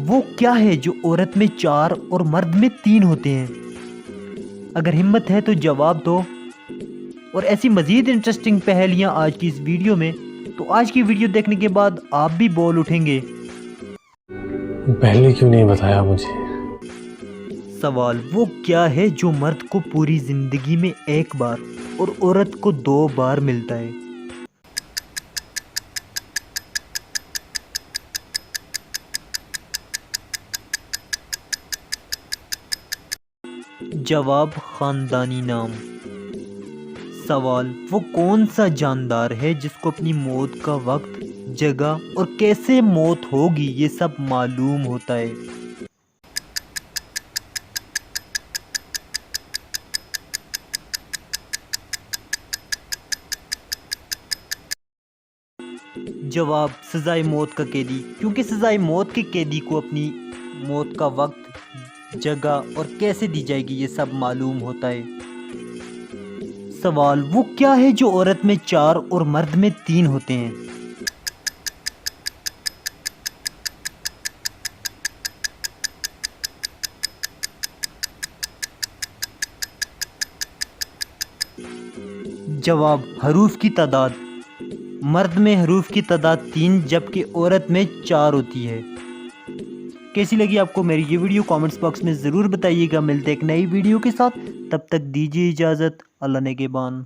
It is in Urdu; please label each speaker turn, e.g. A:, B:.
A: وہ کیا ہے جو عورت میں 4 اور مرد میں 3 ہوتے ہیں؟ اگر ہمت ہے تو جواب دو، اور ایسی مزید انٹرسٹنگ پہیلیاں آج کی اس ویڈیو میں، تو آج کی ویڈیو دیکھنے کے بعد آپ بھی بول اٹھیں گے۔
B: پہلے کیوں نہیں بتایا مجھے؟
A: سوال وہ کیا ہے جو مرد کو پوری زندگی میں 1 بار اور عورت کو 2 بار ملتا ہے؟ جواب خاندانی نام۔ سوال وہ کون سا جاندار ہے جس کو اپنی موت کا وقت، جگہ اور کیسے موت ہوگی یہ سب معلوم ہوتا ہے؟ جواب سزائے موت کا قیدی، کیونکہ سزائے موت کے قیدی کو اپنی موت کا وقت، جگہ اور کیسے دی جائے گی یہ سب معلوم ہوتا ہے۔ سوال وہ کیا ہے جو عورت میں 4 اور مرد میں 3 ہوتے ہیں؟ جواب حروف کی تعداد۔ مرد میں حروف کی تعداد 3 جبکہ عورت میں 4 ہوتی ہے۔ کیسی لگی آپ کو میری یہ ویڈیو؟ کامنٹس باکس میں ضرور بتائیے گا۔ ملتے ایک نئی ویڈیو کے ساتھ، تب تک دیجیے اجازت۔ اللہ نگہبان۔